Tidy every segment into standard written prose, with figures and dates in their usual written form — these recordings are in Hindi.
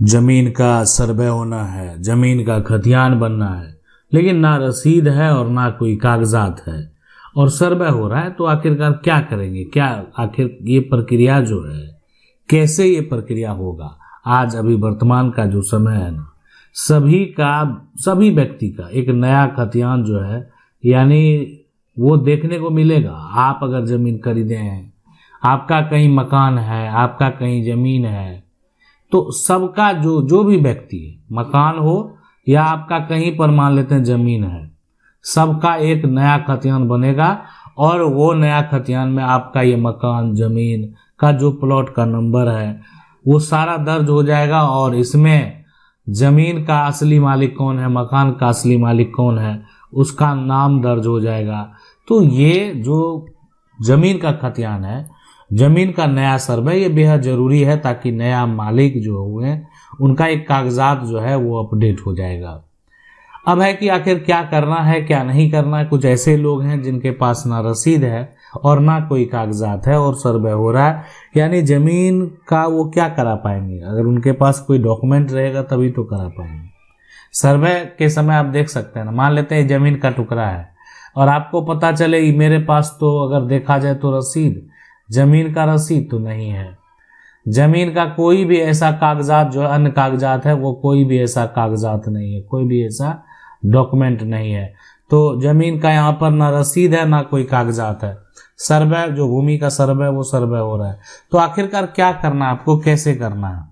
जमीन का सर्वे होना है, जमीन का खतियान बनना है, लेकिन ना रसीद है और ना कोई कागजात है और सर्वे हो रहा है। तो आखिरकार क्या करेंगे, क्या आखिर ये प्रक्रिया जो है कैसे ये प्रक्रिया होगा। आज अभी वर्तमान का जो समय है ना, सभी व्यक्ति का एक नया खतियान जो है, यानी वो देखने को मिलेगा। आप अगर जमीन खरीदे हैं, आपका कहीं मकान है, आपका कहीं जमीन है, तो सबका जो भी व्यक्ति है, मकान हो या आपका कहीं पर मान लेते हैं जमीन है, सबका एक नया खतियान बनेगा और वो नया खतियान में आपका ये मकान, जमीन का जो प्लॉट का नंबर है वो सारा दर्ज हो जाएगा और इसमें जमीन का असली मालिक कौन है, मकान का असली मालिक कौन है, उसका नाम दर्ज हो जाएगा। तो ये जो जमीन का खतियान है, जमीन का नया सर्वे, ये बेहद जरूरी है ताकि नया मालिक जो हुए उनका एक कागजात जो है वो अपडेट हो जाएगा। अब है कि आखिर क्या करना है क्या नहीं करना है। कुछ ऐसे लोग हैं जिनके पास ना रसीद है और ना कोई कागजात है और सर्वे हो रहा है, यानी जमीन का वो क्या करा पाएंगे। अगर उनके पास कोई डॉक्यूमेंट रहेगा तभी तो करा पाएंगे। सर्वे के समय आप देख सकते हैं ना, मान लेते हैं जमीन का टुकड़ा है और आपको पता चले मेरे पास तो अगर देखा जाए तो रसीद, जमीन का रसीद तो नहीं है, जमीन का कोई भी ऐसा कागजात जो अन्य कागजात है वो कोई भी ऐसा कागजात नहीं है, कोई भी ऐसा डॉक्यूमेंट नहीं है। तो जमीन का यहाँ पर ना रसीद है ना कोई कागजात है। सर्वे जो भूमि का सर्वे वो सर्वे हो रहा है। तो आखिरकार क्या करना है, आपको कैसे करना है।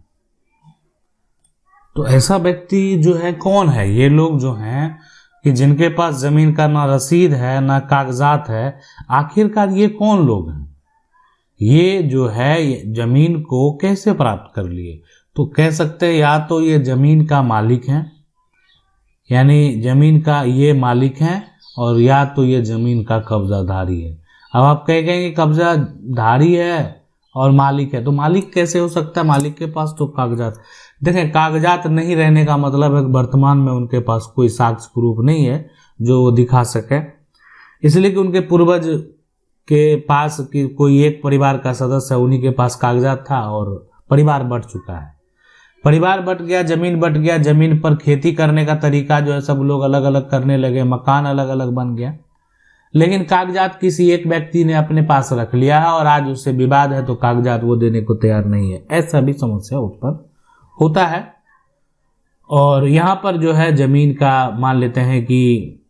तो ऐसा व्यक्ति जो है कौन है, ये लोग जो हैं कि जिनके पास जमीन का ना रसीद है ना कागजात है, आखिरकार ये कौन लोग हैं। ये जो है जमीन को कैसे प्राप्त कर लिए, तो कह सकते हैं या तो ये जमीन का मालिक है, यानी जमीन का ये मालिक है, और या तो ये जमीन का कब्जाधारी है। अब आप कहेंगे कब्जाधारी है और मालिक है, तो मालिक कैसे हो सकता है, मालिक के पास तो कागजात। देखें, कागजात नहीं रहने का मतलब है वर्तमान में उनके पास कोई साक्ष्य प्रूफ नहीं है जो वो दिखा सके, इसलिए कि उनके पूर्वज के पास कि कोई एक परिवार का सदस्य है, उन्हीं के पास कागजात था और परिवार बट चुका है। परिवार बट गया, जमीन बट गया, जमीन पर खेती करने का तरीका जो है सब लोग अलग अलग करने लगे, मकान अलग अलग बन गया, लेकिन कागजात किसी एक व्यक्ति ने अपने पास रख लिया है और आज उससे विवाद है तो कागजात वो देने को तैयार नहीं है। ऐसा भी समस्या उत्पन्न होता है। और यहाँ पर जो है जमीन का मान लेते हैं कि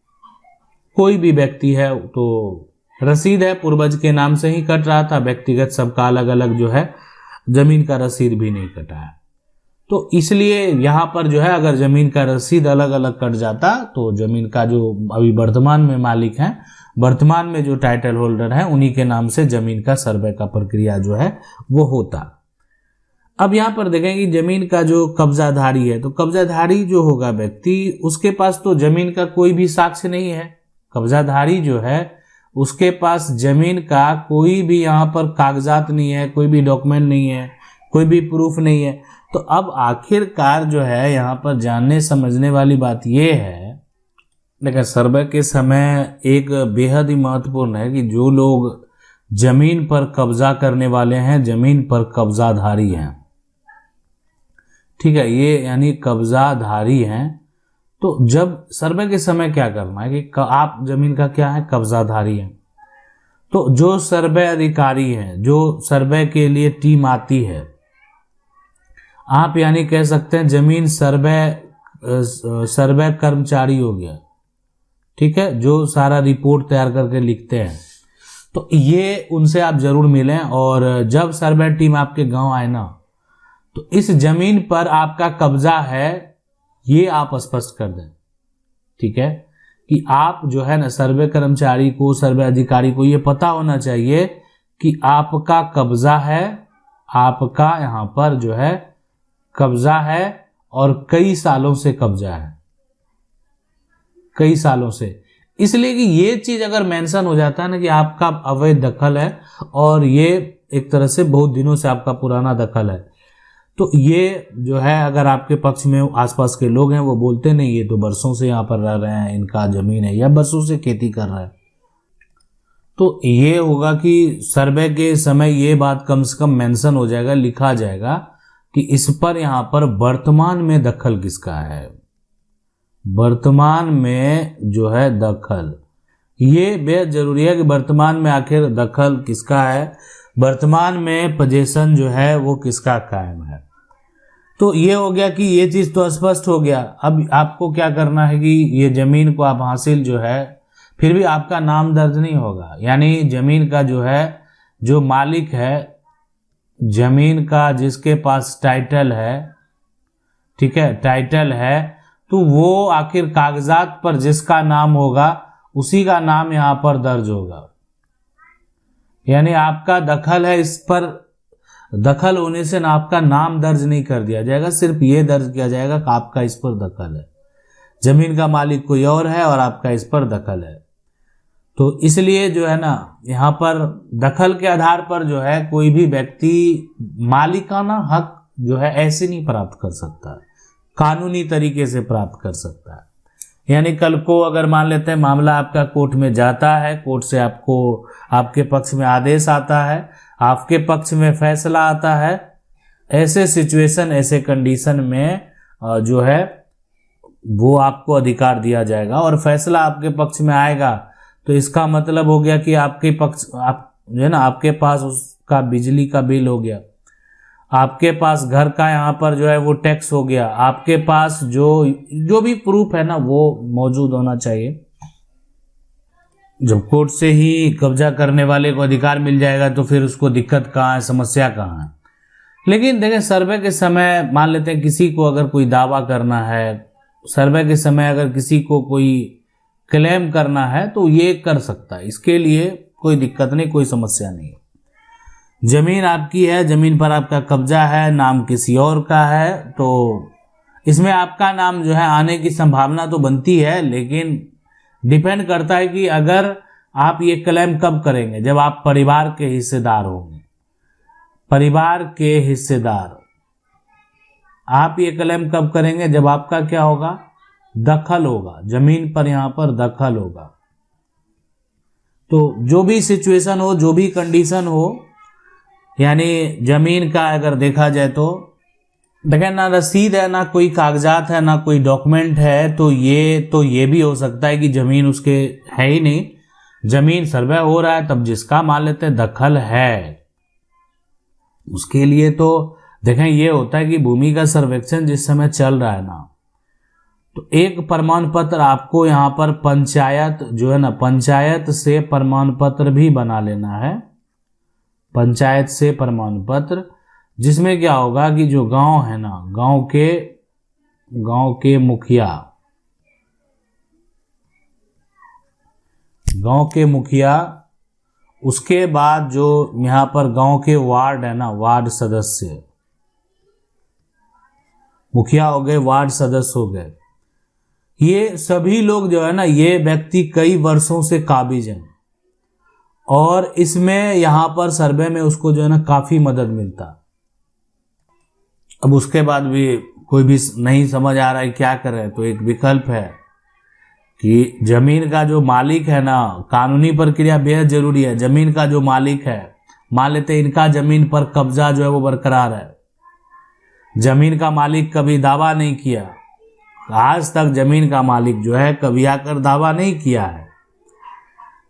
कोई भी व्यक्ति है तो रसीद है, पूर्वज के नाम से ही कट रहा था, व्यक्तिगत सबका अलग अलग जो है जमीन का रसीद भी नहीं कटा है। तो इसलिए यहाँ पर जो है अगर जमीन का रसीद अलग अलग कट जाता तो जमीन का जो अभी वर्तमान में मालिक है, वर्तमान में जो टाइटल होल्डर है, उन्हीं के नाम से जमीन का सर्वे का प्रक्रिया जो है वो होता। अब यहाँ पर देखेंगे जमीन का जो कब्जाधारी है, तो कब्जाधारी जो होगा व्यक्ति, उसके पास तो जमीन का कोई भी साक्ष्य नहीं है। कब्जाधारी जो है उसके पास जमीन का कोई भी यहाँ पर कागजात नहीं है, कोई भी डॉक्यूमेंट नहीं है, कोई भी प्रूफ नहीं है। तो अब आखिरकार जो है यहाँ पर जानने समझने वाली बात ये है, लेकिन सर्वे के समय एक बेहद ही महत्वपूर्ण है कि जो लोग जमीन पर कब्जा करने वाले हैं, जमीन पर कब्जाधारी हैं, ठीक है, ये यानी कब्जाधारी हैं। तो जब सर्वे के समय क्या करना है कि आप जमीन का क्या है, कब्जाधारी हैं, तो जो सर्वे अधिकारी हैं, जो सर्वे के लिए टीम आती है, आप यानी कह सकते हैं जमीन सर्वे कर्मचारी हो गया, ठीक है, जो सारा रिपोर्ट तैयार करके लिखते हैं। तो ये उनसे आप जरूर मिलें और जब सर्वे टीम आपके गांव आए ना, तो इस जमीन पर आपका कब्जा है ये आप स्पष्ट कर दें, ठीक है, कि आप जो है ना सर्वे कर्मचारी को, सर्वे अधिकारी को ये पता होना चाहिए कि आपका कब्जा है, आपका यहाँ पर जो है कब्जा है और कई सालों से कब्जा है, कई सालों से। इसलिए कि ये चीज अगर मेंशन हो जाता है ना कि आपका अवैध दखल है और ये एक तरह से बहुत दिनों से आपका पुराना दखल है, तो ये जो है अगर आपके पक्ष में आसपास के लोग हैं वो बोलते नहीं ये तो बरसों से यहाँ पर रह रहे हैं, इनका जमीन है या बरसों से खेती कर रहा है, तो ये होगा कि सर्वे के समय ये बात कम से कम मेंशन हो जाएगा, लिखा जाएगा कि इस पर यहाँ पर वर्तमान में दखल किसका है, वर्तमान में जो है दखल, ये बेहद जरूरी है कि वर्तमान में आखिर दखल किसका है, वर्तमान में पोजीशन जो है वो किसका कायम है। तो ये हो गया कि ये चीज़ तो स्पष्ट हो गया। अब आपको क्या करना है कि ये ज़मीन को आप हासिल जो है, फिर भी आपका नाम दर्ज नहीं होगा, यानी ज़मीन का जो है जो मालिक है, ज़मीन का जिसके पास टाइटल है, ठीक है, टाइटल है, तो वो आखिर कागजात पर जिसका नाम होगा उसी का नाम यहाँ पर दर्ज होगा। यानी आपका दखल है, इस पर दखल होने से ना आपका नाम दर्ज नहीं कर दिया जाएगा, सिर्फ ये दर्ज किया जाएगा कि आपका इस पर दखल है, जमीन का मालिक कोई और है और आपका इस पर दखल है। तो इसलिए जो है ना यहाँ पर दखल के आधार पर जो है कोई भी व्यक्ति मालिकाना हक जो है ऐसे नहीं प्राप्त कर सकता, कानूनी तरीके से प्राप्त कर सकता है। यानी कल को अगर मान लेते हैं मामला आपका कोर्ट में जाता है, कोर्ट से आपको आपके पक्ष में आदेश आता है, आपके पक्ष में फैसला आता है, ऐसे सिचुएशन, ऐसे कंडीशन में जो है वो आपको अधिकार दिया जाएगा और फैसला आपके पक्ष में आएगा। तो इसका मतलब हो गया कि आपके पक्ष, आप जो है ना, आपके पास उसका बिजली का बिल हो गया, आपके पास घर का यहाँ पर जो है वो टैक्स हो गया, आपके पास जो भी प्रूफ है ना वो मौजूद होना चाहिए। जब कोर्ट से ही कब्जा करने वाले को अधिकार मिल जाएगा तो फिर उसको दिक्कत कहाँ है, समस्या कहाँ है। लेकिन देखें, सर्वे के समय मान लेते हैं किसी को अगर कोई दावा करना है, सर्वे के समय अगर किसी को कोई क्लेम करना है तो ये कर सकता है, इसके लिए कोई दिक्कत नहीं, कोई समस्या नहीं है। जमीन आपकी है, जमीन पर आपका कब्जा है, नाम किसी और का है, तो इसमें आपका नाम जो है आने की संभावना तो बनती है, लेकिन डिपेंड करता है कि अगर आप ये क्लेम कब करेंगे, जब आप परिवार के हिस्सेदार होंगे, परिवार के हिस्सेदार, आप ये क्लेम कब करेंगे, जब आपका क्या होगा, दखल होगा, जमीन पर यहाँ पर दखल होगा। तो जो भी सिचुएशन हो, जो भी कंडीशन हो, यानी जमीन का अगर देखा जाए तो देखिए ना रसीद है, ना कोई कागजात है, ना कोई डॉक्यूमेंट है, तो ये भी हो सकता है कि जमीन उसके है ही नहीं, जमीन सर्वे हो रहा है, तब जिसका मान लेते हैं दखल है उसके लिए तो देखें ये होता है कि भूमि का सर्वेक्षण जिस समय चल रहा है ना, तो एक प्रमाण पत्र आपको यहाँ पर पंचायत जो है ना, पंचायत से प्रमाण पत्र भी बना लेना है, पंचायत से प्रमाण पत्र, जिसमें क्या होगा कि जो गांव है ना, गांव के मुखिया, उसके बाद जो यहाँ पर गांव के वार्ड है ना, वार्ड सदस्य, मुखिया हो गए, वार्ड सदस्य हो गए, ये सभी लोग जो है ना, ये व्यक्ति कई वर्षों से काबिज हैं और इसमें यहाँ पर सर्वे में उसको जो है ना काफी मदद मिलता। अब उसके बाद भी कोई भी नहीं समझ आ रहा है क्या करे, तो एक विकल्प है कि जमीन का जो मालिक है ना, कानूनी प्रक्रिया बेहद जरूरी है, जमीन का जो मालिक है, मान लेते हैं इनका जमीन पर कब्जा जो है वो बरकरार है, जमीन का मालिक कभी दावा नहीं किया, आज तक जमीन का मालिक जो है कभी आकर दावा नहीं किया है,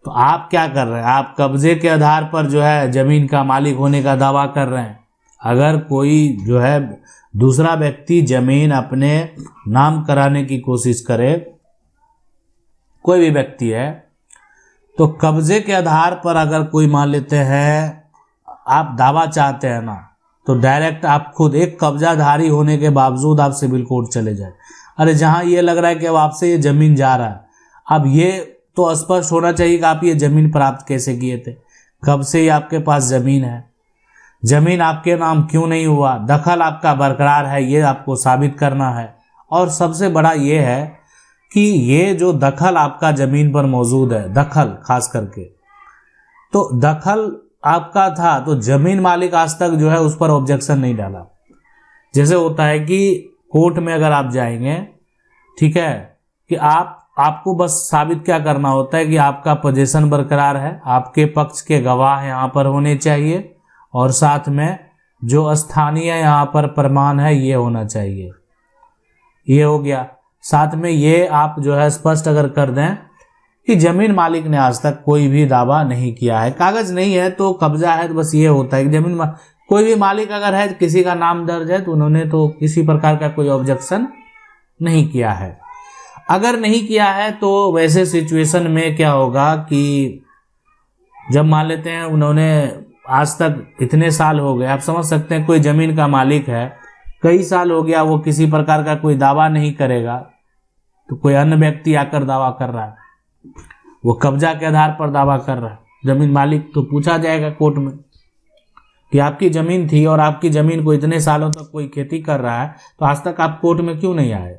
तो आप क्या कर रहे हैं, आप कब्जे के आधार पर जो है जमीन का मालिक होने का दावा कर रहे हैं। अगर कोई जो है दूसरा व्यक्ति जमीन अपने नाम कराने की कोशिश करे, कोई भी व्यक्ति है, तो कब्जे के आधार पर अगर कोई मान लेते हैं आप दावा चाहते हैं ना, तो डायरेक्ट आप खुद एक कब्जाधारी होने के बावजूद आप सिविल कोर्ट चले जाए। अरे जहां ये लग रहा है कि अब आपसे ये जमीन जा रहा है, अब ये तो स्पष्ट होना चाहिए कि आप ये जमीन प्राप्त कैसे किए थे, कब से ही आपके पास जमीन है, जमीन आपके नाम क्यों नहीं हुआ, दखल आपका बरकरार है, ये आपको साबित करना है। और सबसे बड़ा ये है कि ये जो दखल आपका जमीन पर मौजूद है, दखल खास करके, तो दखल आपका था तो जमीन मालिक आज तक जो है उस पर ऑब्जेक्शन नहीं डाला। जैसे होता है कि कोर्ट में अगर आप जाएंगे, ठीक है, कि आपको बस साबित क्या करना होता है कि आपका पोजीशन बरकरार है, आपके पक्ष के गवाह यहाँ पर होने चाहिए और साथ में जो स्थानीय यहाँ पर प्रमाण है ये होना चाहिए। ये हो गया। साथ में ये आप जो है स्पष्ट अगर कर दें कि जमीन मालिक ने आज तक कोई भी दावा नहीं किया है। कागज नहीं है तो कब्जा है, तो बस ये होता है कि जमीन कोई भी मालिक अगर है, किसी का नाम दर्ज है, तो उन्होंने तो किसी प्रकार का कोई ऑब्जेक्शन नहीं किया है। अगर नहीं किया है तो वैसे सिचुएशन में क्या होगा कि जब मान लेते हैं उन्होंने आज तक इतने साल हो गए, आप समझ सकते हैं कोई जमीन का मालिक है, कई साल हो गया, वो किसी प्रकार का कोई दावा नहीं करेगा, तो कोई अन्य व्यक्ति आकर दावा कर रहा है, वो कब्जा के आधार पर दावा कर रहा है, जमीन मालिक तो पूछा जाएगा कोर्ट में कि आपकी जमीन थी और आपकी जमीन को इतने सालों तक कोई खेती कर रहा है, तो आज तक आप कोर्ट में क्यों नहीं आए?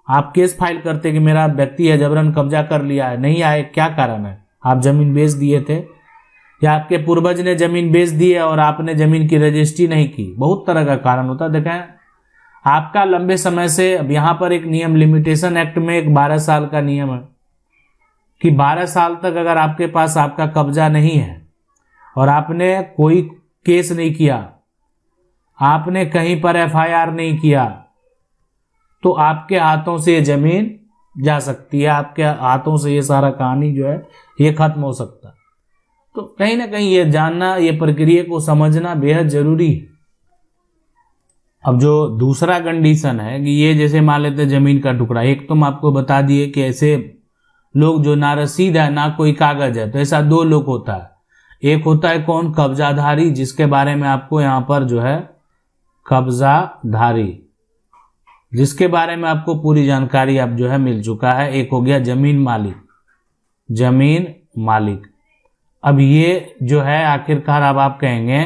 आप केस फाइल करते कि मेरा व्यक्ति है जबरन कब्जा कर लिया है, नहीं आए, क्या कारण है? आप जमीन बेच दिए थे, या आपके पूर्वज ने जमीन बेच दी है और आपने जमीन की रजिस्ट्री नहीं की। बहुत तरह का कारण होता है। देखें आपका लंबे समय से, अब यहाँ पर एक नियम लिमिटेशन एक्ट में एक 12 साल का नियम है कि 12 साल तक अगर आपके पास आपका कब्जा नहीं है और आपने कोई केस नहीं किया, आपने कहीं पर FIR नहीं किया, तो आपके हाथों से ये जमीन जा सकती है, आपके हाथों से ये सारा कहानी जो है ये खत्म हो सकता है। तो कहीं ना कहीं ये जानना, ये प्रक्रिया को समझना बेहद जरूरी है। अब जो दूसरा कंडीशन है कि ये जैसे मान लेते जमीन का टुकड़ा, एक तो हम आपको बता दिए कि ऐसे लोग जो ना रसीद है ना कोई कागज है, तो ऐसा 2 लोग होता है। एक होता है कौन? कब्जाधारी, जिसके बारे में आपको यहाँ पर जो है कब्जाधारी, जिसके बारे में आपको पूरी जानकारी अब जो है मिल चुका है। एक हो गया जमीन मालिक, जमीन मालिक। अब ये जो है आखिरकार अब आप कहेंगे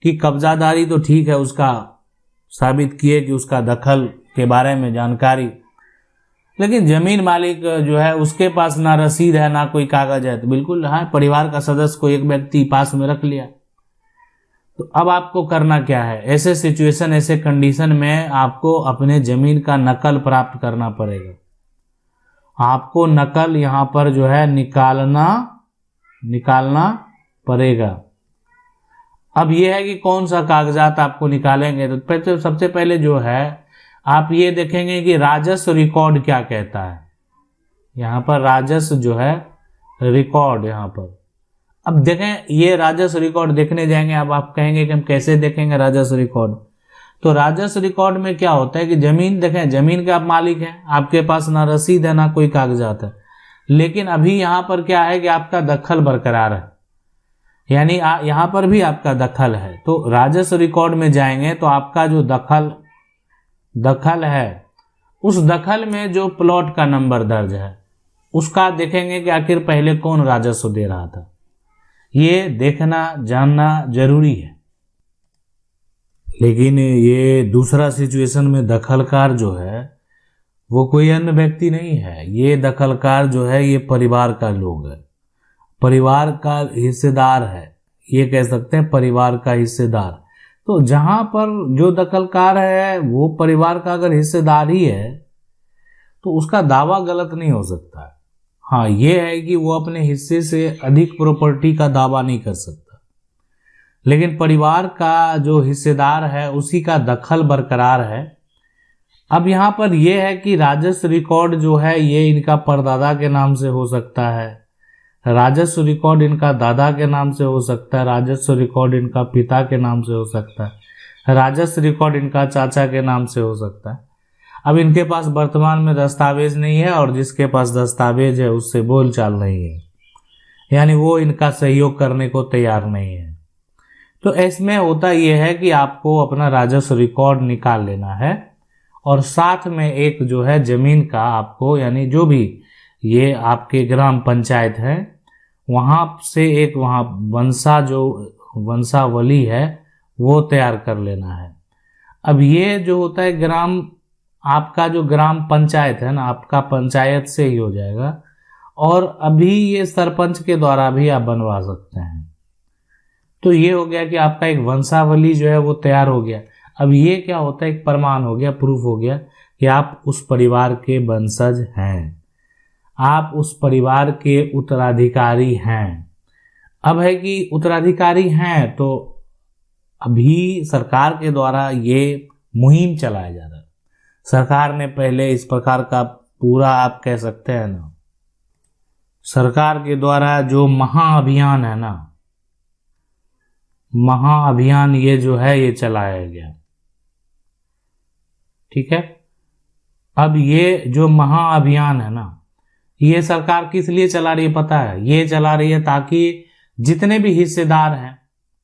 कि कब्जाधारी तो ठीक है, उसका साबित किए कि उसका दखल के बारे में जानकारी, लेकिन जमीन मालिक जो है उसके पास ना रसीद है ना कोई कागज है, तो बिल्कुल हाँ, परिवार का सदस्य को एक व्यक्ति पास में रख लिया। तो अब आपको करना क्या है? ऐसे सिचुएशन, ऐसे कंडीशन में आपको अपने जमीन का नकल प्राप्त करना पड़ेगा। आपको नकल यहाँ पर जो है निकालना पड़ेगा। अब यह है कि कौन सा कागजात आपको निकालेंगे, तो सबसे पहले जो है आप ये देखेंगे कि राजस्व रिकॉर्ड क्या कहता है। यहाँ पर राजस्व जो है रिकॉर्ड, यहाँ पर अब देखें, ये राजस्व रिकॉर्ड देखने जाएंगे। अब आप कहेंगे कि हम कैसे देखेंगे राजस्व रिकॉर्ड? तो राजस्व रिकॉर्ड में क्या होता है कि जमीन, देखें जमीन के आप मालिक हैं, आपके पास ना रसीद है ना कोई कागजात है, लेकिन अभी यहाँ पर क्या है कि आपका दखल बरकरार है, यानी यहाँ पर भी आपका दखल है। तो राजस्व रिकॉर्ड में जाएंगे तो आपका जो दखल है, उस दखल में जो प्लॉट का नंबर दर्ज है उसका देखेंगे कि आखिर पहले कौन राजस्व दे रहा था। ये देखना जानना जरूरी है। लेकिन ये दूसरा सिचुएशन में दखलकार जो है वो कोई अन्य व्यक्ति नहीं है, ये दखलकार जो है ये परिवार का लोग है, परिवार का हिस्सेदार है, ये कह सकते हैं परिवार का हिस्सेदार। तो जहां पर जो दखलकार है वो परिवार का अगर हिस्सेदार ही है तो उसका दावा गलत नहीं हो सकता है। हाँ, ये है कि वो अपने हिस्से से अधिक प्रॉपर्टी का दावा नहीं कर सकता, लेकिन परिवार का जो हिस्सेदार है उसी का दखल बरकरार है। अब यहाँ पर यह है कि राजस्व रिकॉर्ड जो है ये इनका परदादा के नाम से हो सकता है, राजस्व रिकॉर्ड इनका दादा के नाम से हो सकता है, राजस्व रिकॉर्ड इनका पिता के नाम से हो सकता है, राजस्व रिकॉर्ड इनका चाचा के नाम से हो सकता है। अब इनके पास वर्तमान में दस्तावेज नहीं है और जिसके पास दस्तावेज है उससे बोलचाल नहीं है, यानी वो इनका सहयोग करने को तैयार नहीं है। तो इसमें होता यह है कि आपको अपना राजस्व रिकॉर्ड निकाल लेना है और साथ में एक जो है जमीन का आपको, यानी जो भी ये आपके ग्राम पंचायत है वहाँ से एक वहाँ वंशावली है वो तैयार कर लेना है। अब ये जो होता है ग्राम, आपका जो ग्राम पंचायत है ना, आपका पंचायत से ही हो जाएगा, और अभी ये सरपंच के द्वारा भी आप बनवा सकते हैं। तो ये हो गया कि आपका एक वंशावली जो है वो तैयार हो गया। अब ये क्या होता है, एक प्रमाण हो गया, प्रूफ हो गया कि आप उस परिवार के वंशज हैं, आप उस परिवार के उत्तराधिकारी हैं। अब है कि उत्तराधिकारी हैं तो अभी सरकार के द्वारा ये मुहिम चलाया जा रहा है। सरकार ने पहले इस प्रकार का पूरा, आप कह सकते हैं ना, सरकार के द्वारा जो महाअभियान है ना, महाअभियान ये जो है ये चलाया गया, ठीक है। अब ये जो महाअभियान है ना, ये सरकार किस लिए चला रही है पता है? ये चला रही है ताकि जितने भी हिस्सेदार हैं,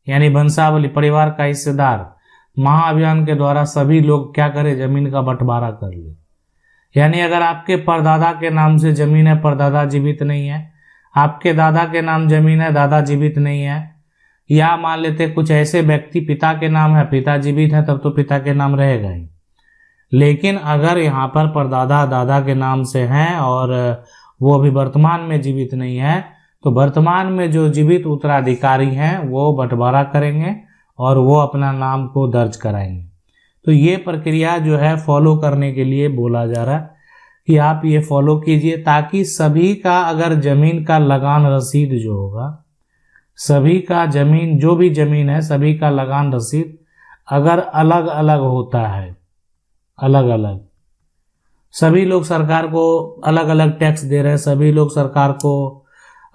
यानी वंशावली परिवार का हिस्सेदार, महाअभियान के द्वारा सभी लोग क्या करें, जमीन का बंटवारा कर ले। यानी अगर आपके परदादा के नाम से जमीन है, परदादा जीवित नहीं है, आपके दादा के नाम जमीन है, दादा जीवित नहीं है, या मान लेते कुछ ऐसे व्यक्ति पिता के नाम है, पिता जीवित है, तब तो पिता के नाम रहेगा ही। लेकिन अगर यहाँ पर परदादा दादा के नाम से हैं और वो अभी वर्तमान में जीवित नहीं है, तो वर्तमान में जो जीवित उत्तराधिकारी हैं वो बंटवारा करेंगे और वो अपना नाम को दर्ज कराएंगे। तो ये प्रक्रिया जो है फॉलो करने के लिए बोला जा रहा है कि आप ये फॉलो कीजिए, ताकि सभी का अगर जमीन का लगान रसीद जो होगा, सभी का जमीन जो भी जमीन है सभी का लगान रसीद अगर अलग अलग होता है, अलग अलग, सभी लोग सरकार को अलग अलग टैक्स दे रहे हैं, सभी लोग सरकार को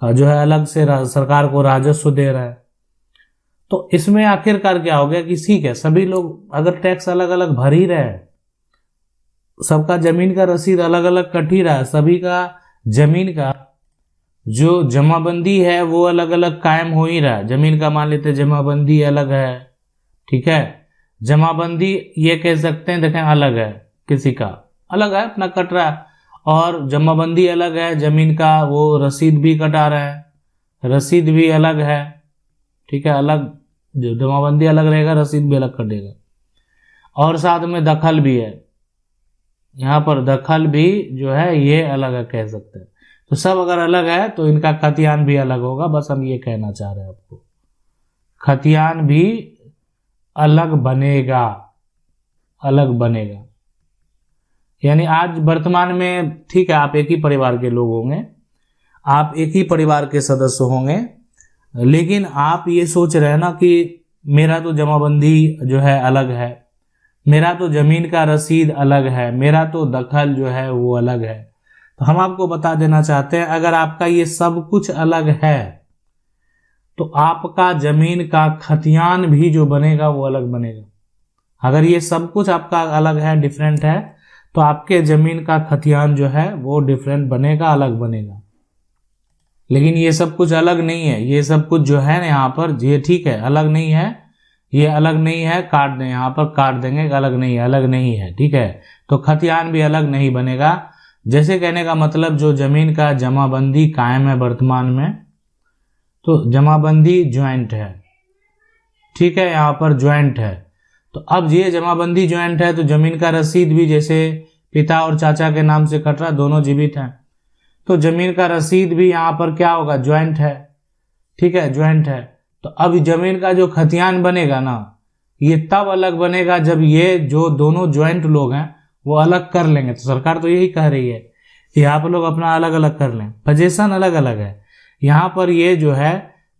जो है अलग से सरकार को राजस्व दे रहा है, तो इसमें आखिरकार क्या हो गया कि ठीक है, सभी लोग अगर टैक्स अलग अलग भर ही रहे, सबका जमीन का रसीद अलग अलग कट ही रहा है, सभी का जमीन का जो जमाबंदी है वो अलग अलग कायम हो ही रहा है। जमीन का मान लेते जमाबंदी अलग है, ठीक है, जमाबंदी ये कह सकते हैं, देखें अलग है, किसी का अलग है अपना कट रहा है, और जमाबंदी अलग है, जमीन का वो रसीद भी कटा रहा है, रसीद भी अलग है, ठीक है, अलग, जो जमाबंदी अलग रहेगा रसीद भी अलग कटेगा, और साथ में दखल भी है, यहाँ पर दखल भी जो है ये अलग है कह सकते हैं। तो सब अगर अलग है तो इनका खतियान भी अलग होगा, बस हम ये कहना चाह रहे हैं आपको, खतियान भी अलग बनेगा, अलग बनेगा। यानी आज वर्तमान में ठीक है, आप एक ही परिवार के लोग होंगे, आप एक ही परिवार के सदस्य होंगे, लेकिन आप ये सोच रहे हैं ना कि मेरा तो जमाबंदी जो है अलग है, मेरा तो जमीन का रसीद अलग है, मेरा तो दखल जो है वो अलग है। तो हम आपको बता देना चाहते हैं, अगर आपका ये सब कुछ अलग है तो आपका जमीन का खतियान भी जो बनेगा वो अलग बनेगा। अगर ये सब कुछ आपका अलग है, डिफरेंट है, तो आपके जमीन का खतियान जो है वो डिफरेंट बनेगा, अलग बनेगा। लेकिन ये सब कुछ अलग नहीं है, ये सब कुछ जो है ना यहाँ पर, ये ठीक है अलग नहीं है, ये अलग नहीं है, काट दें, यहाँ पर काट देंगे, अलग नहीं है, अलग नहीं है, ठीक है, तो खतियान भी अलग नहीं बनेगा। जैसे कहने का मतलब जो जमीन का जमाबंदी कायम है वर्तमान में, तो जमाबंदी ज्वाइंट है, ठीक है, यहाँ पर ज्वाइंट है, तो अब ये जमाबंदी ज्वाइंट है तो जमीन का रसीद भी जैसे पिता और चाचा के नाम से कट रहा, दोनों जीवित हैं, तो जमीन का रसीद भी यहाँ पर क्या होगा, ज्वाइंट है, ठीक है, ज्वाइंट है। तो अब जमीन का जो खतियान बनेगा ना, ये तब अलग बनेगा जब ये जो दोनों ज्वाइंट लोग हैं वो अलग कर लेंगे। तो सरकार तो यही कह रही है कि आप लोग अपना अलग अलग कर लें, पोजीशन अलग अलग है। यहाँ पर ये जो है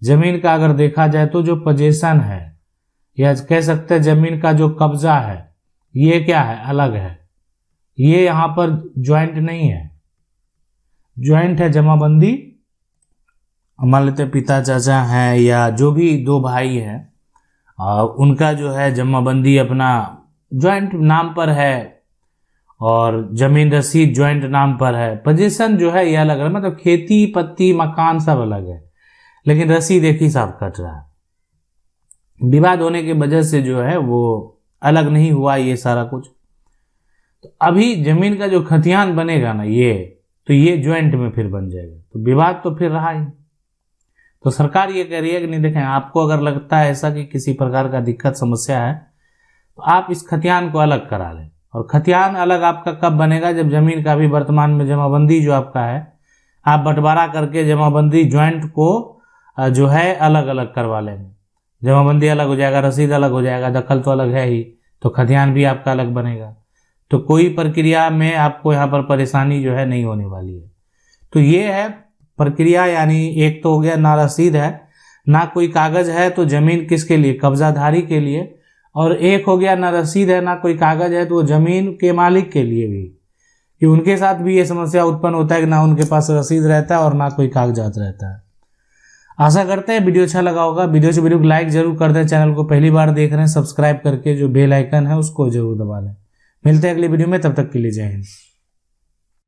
जमीन का अगर देखा जाए तो जो पोजीशन है, या कह सकते हैं जमीन का जो कब्जा है, ये क्या है, अलग है, ये यहाँ पर ज्वाइंट नहीं है, ज्वाइंट है जमाबंदी। मान लेते पिता चाचा हैं या जो भी दो भाई हैं, उनका जो है जमाबंदी अपना ज्वाइंट नाम पर है और जमीन रसीद ज्वाइंट नाम पर है, पोजीशन जो है ये अलग है, मतलब खेती पत्ती मकान सब अलग है, लेकिन रसीद एक ही साथ कट रहा है। विवाद होने की वजह से जो है वो अलग नहीं हुआ ये सारा कुछ। तो अभी जमीन का जो खतियान बनेगा ना ये, तो ये ज्वाइंट में फिर बन जाएगा, तो विवाद तो फिर रहा ही। तो सरकार ये कह रही है कि नहीं, देखें, आपको अगर लगता है ऐसा कि किसी प्रकार का दिक्कत समस्या है तो आप इस खतियान को अलग करा लें। और खतियान अलग आपका कब बनेगा, जब जमीन का भी वर्तमान में जमाबंदी जो आपका है, आप बंटवारा करके जमाबंदी ज्वाइंट को जो है अलग अलग करवा लेंगे, जमाबंदी अलग हो जाएगा, रसीद अलग हो जाएगा, दखल तो अलग है ही, तो खतियान भी आपका अलग बनेगा। तो कोई प्रक्रिया में आपको यहाँ पर परेशानी जो है नहीं होने वाली है। तो ये है प्रक्रिया, यानी एक तो हो गया ना रसीद है, ना कोई कागज है तो जमीन किसके लिए, कब्जाधारी के लिए। और एक हो गया ना रसीद है ना कोई कागज है तो वो जमीन के मालिक के लिए भी, कि उनके साथ भी ये समस्या उत्पन्न होता है कि ना उनके पास रसीद रहता है और ना कोई कागजात रहता है। आशा करते हैं वीडियो अच्छा लगा होगा। वीडियो को लाइक जरूर कर दें, चैनल को पहली बार देख रहे हैं सब्सक्राइब करके जो बेल आइकन है उसको जरूर दबा लें। मिलते हैं अगली वीडियो में, तब तक के लिए जय हिंद।